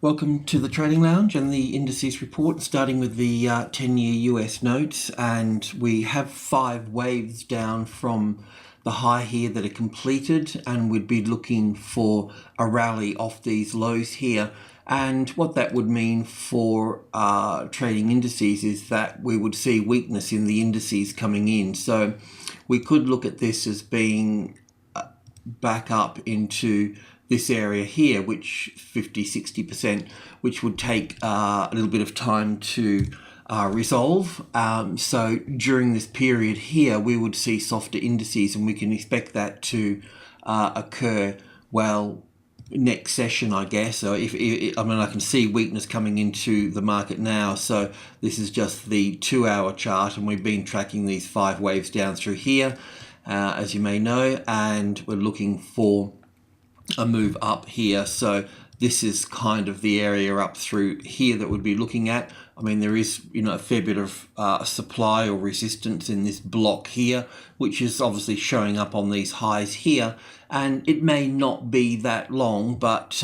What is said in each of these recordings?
Welcome to the Trading Lounge and the Indices report, starting with the 10-year US notes. And we have 5 waves down from the high here that are completed, and we'd be looking for a rally off these lows here. And what that would mean for trading indices is that we would see weakness in the indices coming in. So we could look at this as being back up into this area here, which 50-60%, which would take a little bit of time to resolve. So during this period here, we would see softer indices, and we can expect that to occur, well, next session, I guess. So I can see weakness coming into the market now. So this is just the 2-hour chart, and we've been tracking these 5 waves down through here, as you may know, and we're looking for a move up here. So this is kind of the area up through here that we'd be looking at. I mean, there is, a fair bit of supply or resistance in this block here, which is obviously showing up on these highs here. And it may not be that long, but,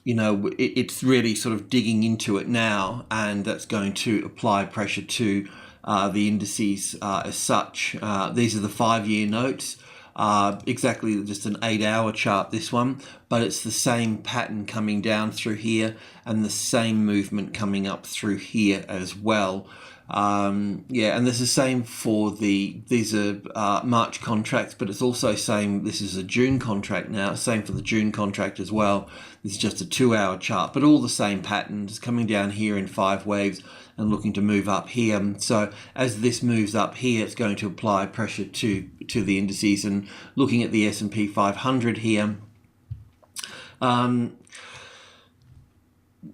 it's really sort of digging into it now, and that's going to apply pressure to the indices as such. These are the 5-year notes. Exactly just an 8-hour chart, this one, but it's the same pattern coming down through here and the same movement coming up through here as well. And there's the same for these are March contracts, but it's also same, this is a June contract now, same for the June contract as well. This is just a 2-hour chart, but all the same patterns coming down here in 5 waves and looking to move up here. So as this moves up here, it's going to apply pressure to the indices. And looking at the S&P 500 here,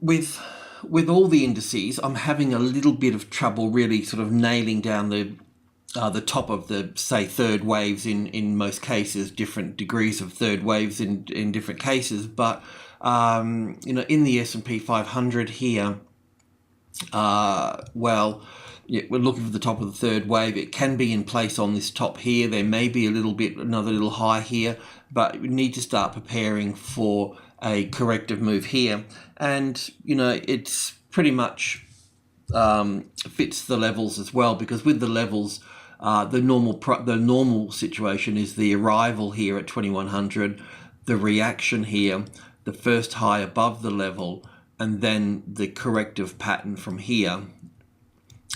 with all the indices, I'm having a little bit of trouble really sort of nailing down the top of the, say, third waves in most cases, different degrees of third waves in different cases. But, in the S&P 500 here, we're looking for the top of the third wave. It can be in place on this top here. There may be another little high here, but we need to start preparing for a corrective move here. And, it's pretty much fits the levels as well, because with the levels, the normal situation is the arrival here at 2100, the reaction here, the first high above the level, and then the corrective pattern from here,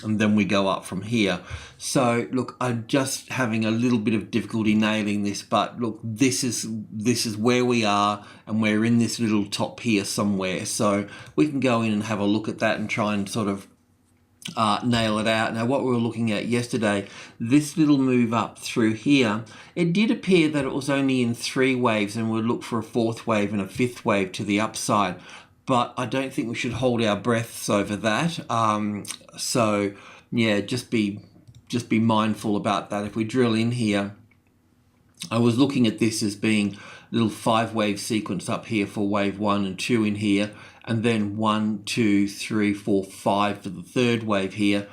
and then we go up from here. So look, I'm just having a little bit of difficulty nailing this, but look, this is where we are, and we're in this little top here somewhere. So we can go in and have a look at that and try and sort of nail it out. Now, what we were looking at yesterday, this little move up through here, it did appear that it was only in 3 waves, and we'll look for a 4th wave and a 5th wave to the upside. But I don't think we should hold our breaths over that. Just be mindful about that. If we drill in here, I was looking at this as being a little 5-wave sequence up here for wave 1 and 2 in here, and then 1, 2, 3, 4, 5 for the 3rd wave here,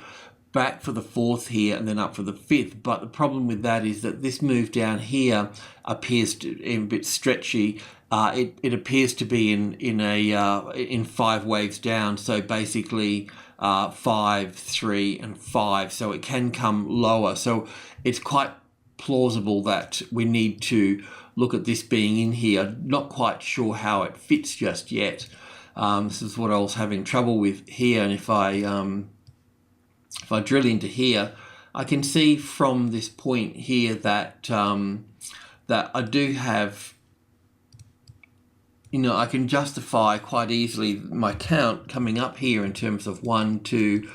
back for the 4th here, and then up for the 5th. But the problem with that is that this move down here appears to be a bit stretchy. It appears to be in 5 waves down. So basically 5, 3, and 5. So it can come lower. So it's quite plausible that we need to look at this being in here. Not quite sure how it fits just yet. This is what I was having trouble with here. And if I drill into here, I can see from this point here that that I do have, I can justify quite easily my count coming up here in terms of 1, 2,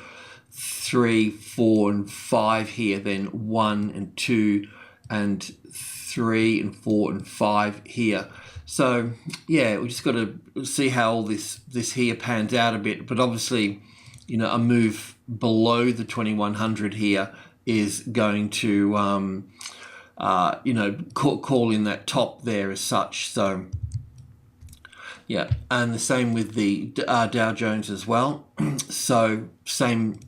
3, 4, and 5 here, then 1 and 2 and 3 and 4 and 5 here. So yeah, we just got to see how all this here pans out a bit. But obviously, a move below the 2100 here is going to call in that top there as such. So yeah, and the same with the Dow Jones as well. So same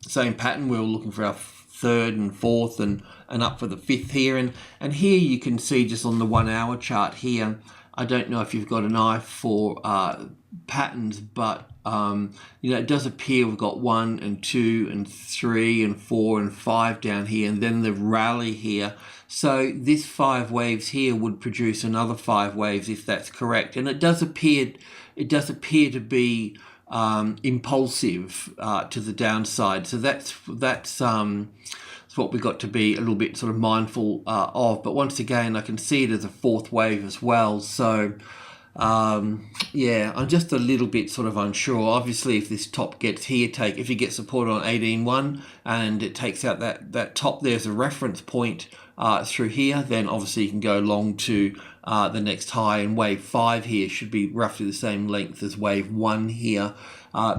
pattern. We were looking for our 3rd and 4th and up for the 5th here. And here you can see just on the 1-hour chart here, I don't know if you've got an eye for patterns, but you know, it does appear we've got 1 and 2 and 3 and 4 and 5 down here, and then the rally here. So this 5 waves here would produce another 5 waves if that's correct, and it does appear to be impulsive to the downside. So that's what we've got to be a little bit sort of mindful of. But once again, I can see it as a 4th wave as well. So yeah, I'm just a little bit sort of unsure. Obviously, if this top gets here, if you get support on 18.1 and it takes out that top, there's a reference point through here, then obviously you can go long to the next high, and wave 5 here should be roughly the same length as wave 1 here.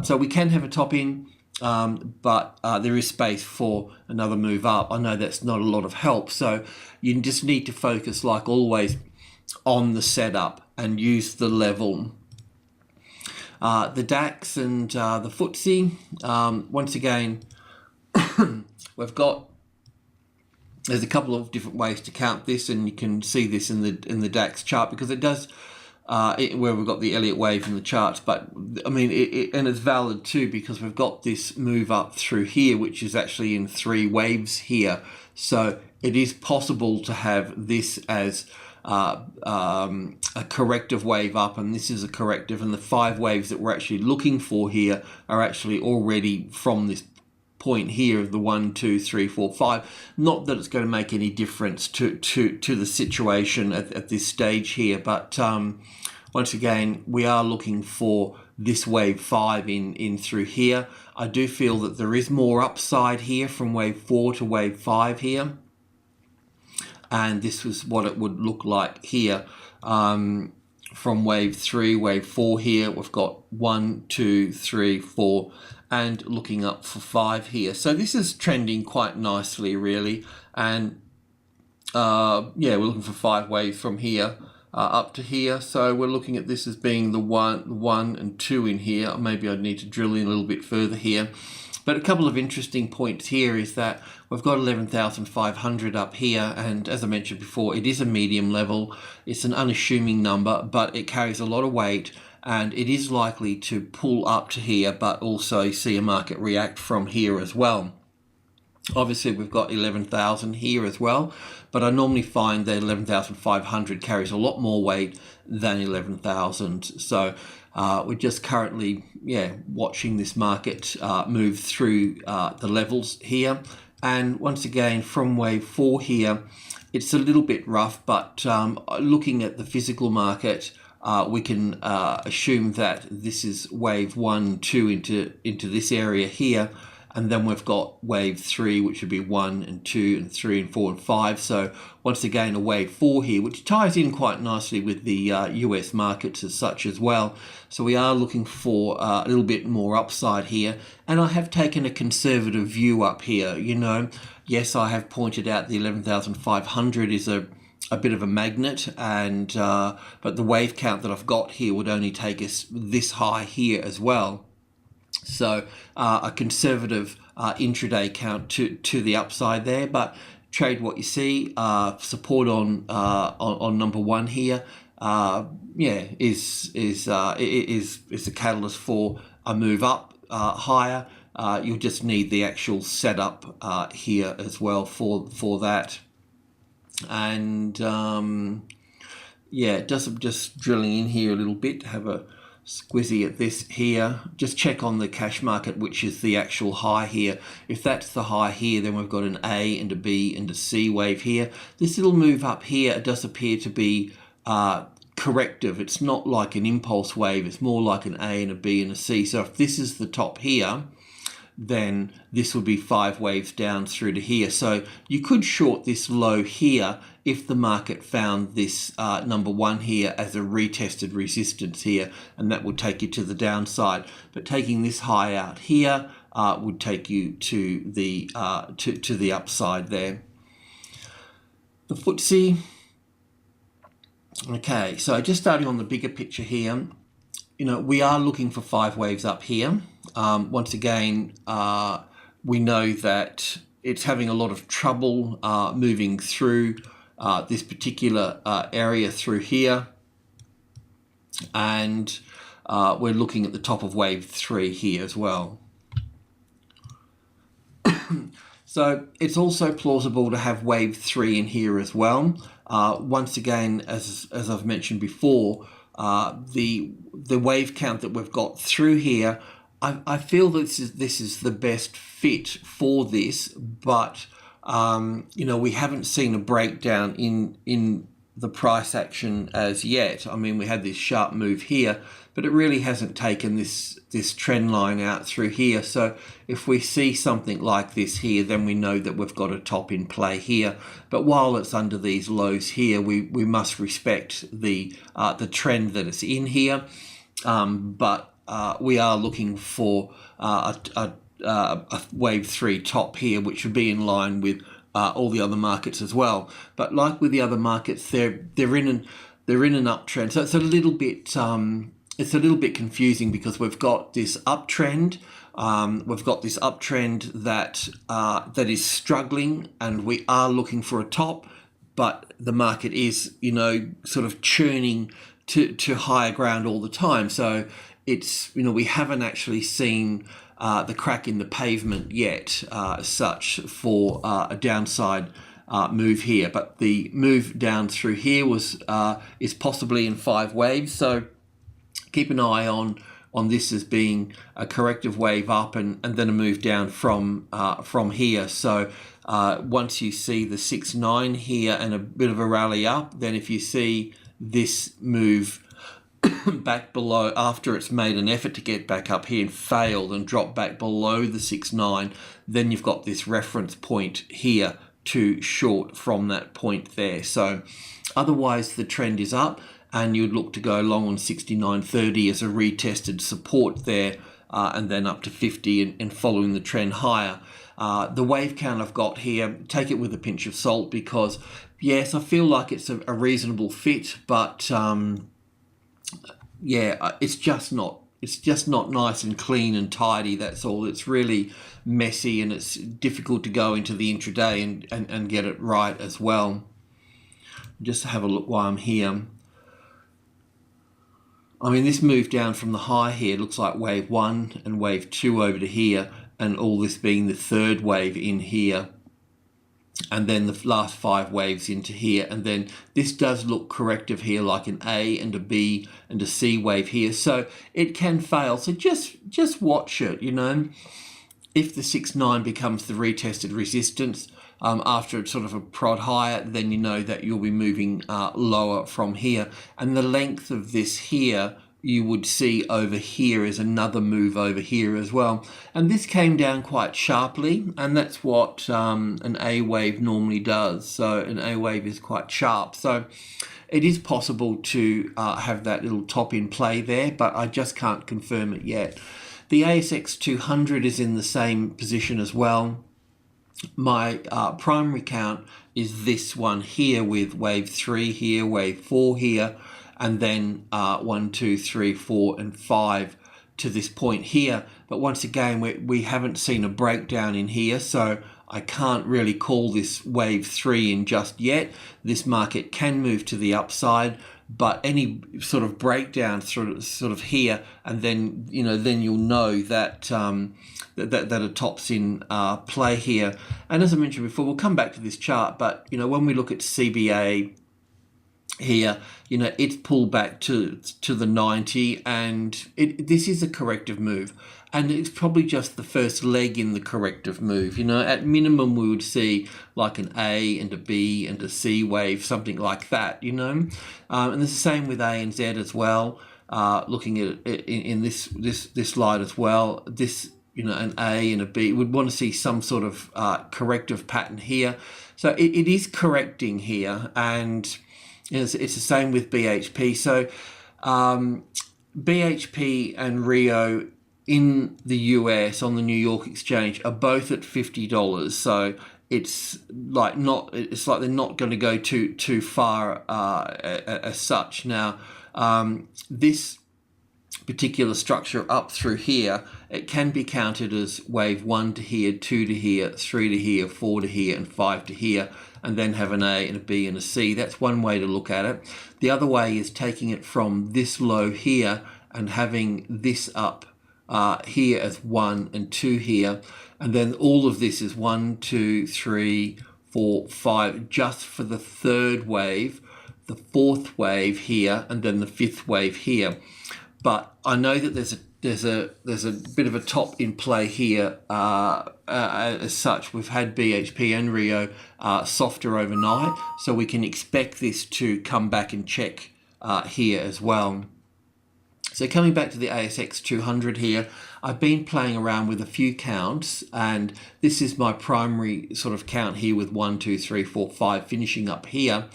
So we can have a top in, but there is space for another move up. I know that's not a lot of help, so you just need to focus, like always, on the setup and use the level. The DAX and the FTSE, once again, there's a couple of different ways to count this, and you can see this in the DAX chart, because it does where we've got the Elliott wave in the charts. But I mean, and it's valid too, because we've got this move up through here, which is actually in 3 waves here. So it is possible to have this as a corrective wave up, and this is a corrective, and the 5 waves that we're actually looking for here are actually already from this point here of the 1, 2, 3, 4, 5. Not that it's going to make any difference to the situation at this stage here, but once again, we are looking for this wave 5 in through here. I do feel that there is more upside here from wave 4 to wave 5 here, and this was what it would look like here. From wave 3, wave 4 here, we've got 1, 2, 3, 4, and looking up for 5 here. So this is trending quite nicely, really. And yeah, we're looking for 5 waves from here up to here. So we're looking at this as being the 1 and 2 in here. Maybe I'd need to drill in a little bit further here. But a couple of interesting points here is that we've got 11,500 up here, and as I mentioned before, it is a medium level. It's an unassuming number, but it carries a lot of weight, and it is likely to pull up to here, but also see a market react from here as well. Obviously, we've got 11,000 here as well, but I normally find that 11,500 carries a lot more weight than 11,000. So we're just currently, watching this market move through the levels here. And once again, from wave 4 here, it's a little bit rough, but looking at the physical market, we can assume that this is wave 1, 2 into this area here. And then we've got wave 3, which would be 1 and 2 and 3 and 4 and 5. So once again, a wave 4 here, which ties in quite nicely with the US markets as such as well. So we are looking for a little bit more upside here. And I have taken a conservative view up here. You know, yes, I have pointed out the 11,500 is a bit of a magnet, and but the wave count that I've got here would only take us this high here as well. So a conservative intraday count to the upside there, but trade what you see. Support on number 1 here, is a catalyst for a move up higher. You'll just need the actual setup here as well for that. And just drilling in here a little bit, have a squizzy at this here. Just check on the cash market, which is the actual high here. If that's the high here, then we've got an A and a B and a C wave here. This little move up here, it does appear to be corrective. It's not like an impulse wave, it's more like an A and a B and a C. So if this is the top here, then this would be 5 waves down through to here. So you could short this low here if the market found this number 1 here as a retested resistance here, and that would take you to the downside. But taking this high out here would take you to the upside there. The FTSE. Okay, so just starting on the bigger picture here, you know, we are looking for 5 waves up here. Once again, we know that it's having a lot of trouble moving through this particular area through here. And we're looking at the top of wave 3 here as well. So it's also plausible to have wave 3 in here as well. Once again, as I've mentioned before, the wave count that we've got through here, I feel this is the best fit for this, but you know, we haven't seen a breakdown in the price action as yet. I mean, we had this sharp move here, but it really hasn't taken this trend line out through here. So if we see something like this here, then we know that we've got a top in play here. But while it's under these lows here, we must respect the trend that it's in here. But we are looking for a wave 3 top here, which would be in line with all the other markets as well. But like with the other markets, they're in an uptrend. So it's a little bit confusing because we've got this uptrend. We've got this uptrend that is struggling, and we are looking for a top, but the market is, you know, sort of churning to higher ground all the time. So it's, you know, we haven't actually seen the crack in the pavement yet, as such, for a downside move here. But the move down through here is possibly in 5 waves. So keep an eye on this as being a corrective wave up and then a move down from here. So once you see the 6-9 here and a bit of a rally up, then if you see this move back below after it's made an effort to get back up here and failed and dropped back below the 6-9, then you've got this reference point here to short from that point there. So otherwise the trend is up, and you'd look to go long on 69.30 as a retested support there, and then up to 50 and following the trend higher. The wave count I've got here, take it with a pinch of salt, because yes, I feel like it's a reasonable fit, but yeah, it's just not nice and clean and tidy. That's all. It's really messy, and it's difficult to go into the intraday and get it right as well. Just have a look while I'm here. I mean, this move down from the high here looks like wave 1 and wave 2 over to here, and all this being the third wave in here, and then the last 5 waves into here, and then this does look corrective here, like an A and a B and a C wave here. So it can fail. So just watch it, you know. If the 6-9 becomes the retested resistance after it's sort of a prod higher, then you know that you'll be moving lower from here. And the length of this here, you would see over here is another move over here as well. And this came down quite sharply, and that's what an A wave normally does. So an A wave is quite sharp. So it is possible to have that little top in play there, but I just can't confirm it yet. The ASX 200 is in the same position as well. My primary count is this one here, with wave 3 here, wave 4 here, and then 1, 2, 3, 4, and 5 to this point here. But once again, we haven't seen a breakdown in here, so I can't really call this wave 3 in just yet. This market can move to the upside, but any sort of breakdown sort of here, and then, you know, then you'll know that that a top's in play here. And as I mentioned before, we'll come back to this chart, but you know, when we look at CBA here, you know, it's pulled back to the 90, and this is a corrective move, and it's probably just the first leg in the corrective move. You know, at minimum we would see like an A and a B and a C wave, something like that, you know. And it's the same with A and Z as well. Looking at it in this slide as well, this, you know, an A and a B, would want to see some sort of corrective pattern here. So it is correcting here, and it's the same with BHP. So BHP and Rio in the US on the New York Exchange are both at $50. So it's like they're not going to go too far as such. Now this particular structure up through here, it can be counted as wave 1 to here, 2 to here, 3 to here, 4 to here, and 5 to here, and then have an A and a B and a C. That's one way to look at it. The other way is taking it from this low here and having this up here as 1 and 2 here, and then all of this is 1, 2, 3, 4, 5 just for the third wave, the fourth wave here, and then the fifth wave here. But I know that there's a bit of a top in play here. As such, we've had BHP and Rio softer overnight, so we can expect this to come back and check here as well. So coming back to the ASX 200 here, I've been playing around with a few counts, and this is my primary sort of count here with 1, 2, 3, 4, 5 finishing up here.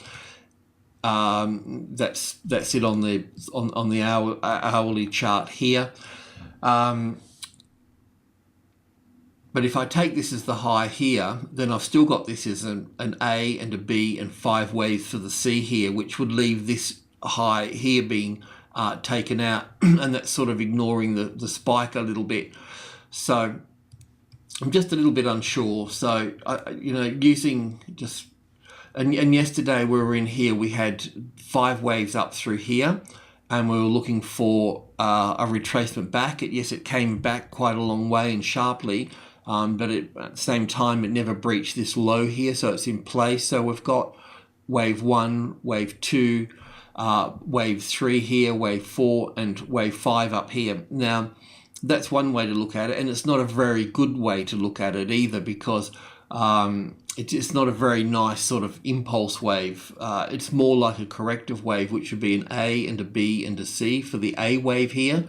That's it on the hourly chart here. But if I take this as the high here, then I've still got this as an A and a B and 5 waves for the C here, which would leave this high here being taken out, and that's sort of ignoring the spike a little bit. So I'm just a little bit unsure. So using just and yesterday we were in here, we had 5 waves up through here, and we were looking for a retracement back. It came back quite a long way and sharply, but at the same time it never breached this low here, so it's in place. So we've got wave 1, wave 2, wave 3 here, wave 4 and wave 5 up here. Now that's one way to look at it, and it's not a very good way to look at it either, because it's not a very nice sort of impulse wave. It's more like a corrective wave, which would be an A and a B and a C for the A wave here,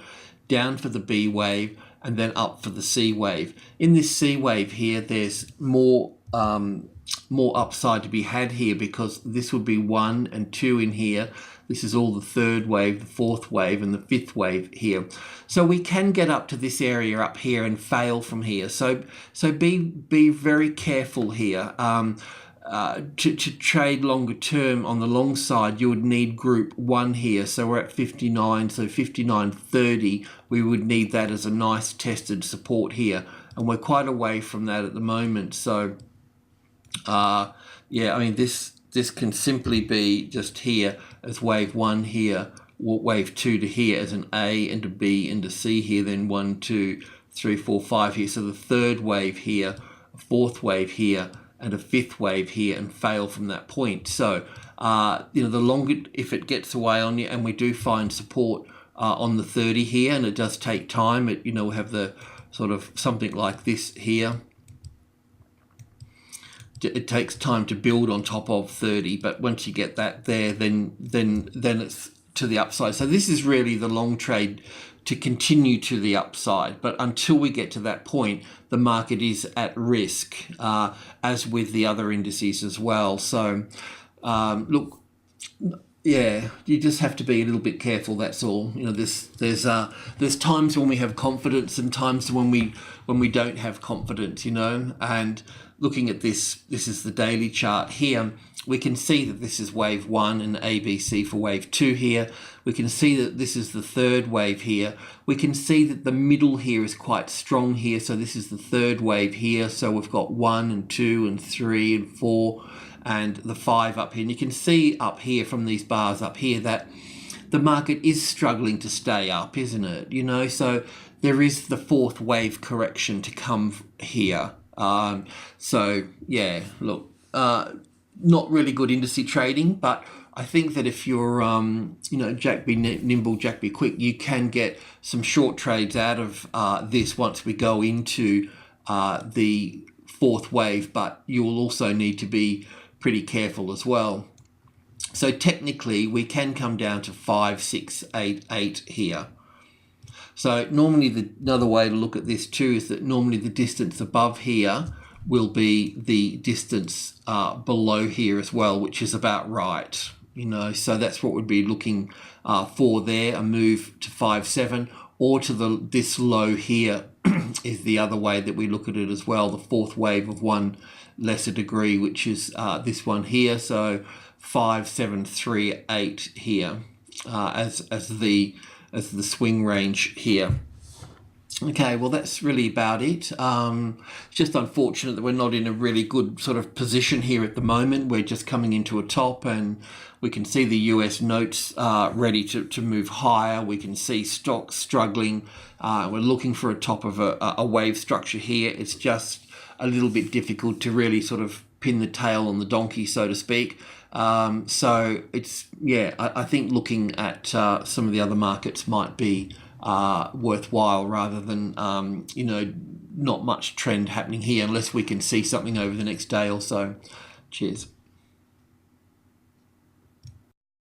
down for the B wave, and then up for the C wave. In this C wave here, there's more upside to be had here, because this would be 1 and 2 in here. This is all the third wave, the fourth wave, and the fifth wave here. So we can get up to this area up here and fail from here. So be very careful here. To trade longer term on the long side, you would need group 1 here. So we're at 59, so 59.30. We would need that as a nice tested support here, and we're quite away from that at the moment. So yeah, I mean this can simply be just here as wave 1 here, wave 2 to here as an A and a B and a C here, then 1, 2, 3, 4, 5 here. So the third wave here, a fourth wave here, and a fifth wave here, and fail from that point. So the longer, if it gets away on you, and we do find support on the 30 here, and it does take time. We have the sort of something like this here. It takes time to build on top of 30, but once you get that there, then it's to the upside. So this is really the long trade to continue to the upside. But until we get to that point, the market is at risk, as with the other indices as well. So look, yeah, you just have to be a little bit careful. That's all. There's times when we have confidence and times when we don't have confidence. And looking at this is the daily chart here. We can see that this is wave 1 and ABC for wave 2 here. We can see that this is the third wave here. We can see that the middle here is quite strong here. So this is the third wave here. So we've got 1 and 2 and 3 and 4 and the 5 up here. And you can see up here from these bars up here that the market is struggling to stay up, isn't it? So there is the fourth wave correction to come here. So yeah, look, not really good indice trading, but I think that if you're, Jack be nimble, Jack be quick, you can get some short trades out of this once we go into the fourth wave, but you will also need to be pretty careful as well. So technically we can come down to 5, 6, 8, 8 here. So normally another way to look at this too is that normally the distance above here will be the distance below here as well, which is about right. So that's what we'd be looking for there, a move to 5, 7, or to this low here is the other way that we look at it as well, the fourth wave of 1 lesser degree, which is this one here. So 5, 7, 3, 8 here as the swing range here. Okay, well, that's really about it. It's just unfortunate that we're not in a really good sort of position here at the moment. We're just coming into a top, and we can see the US notes ready to move higher. We can see stocks struggling. We're looking for a top of a wave structure here. It's just a little bit difficult to really sort of pin the tail on the donkey, so to speak. So it's, yeah, I think looking at some of the other markets might be worthwhile rather than, not much trend happening here unless we can see something over the next day or so. Cheers.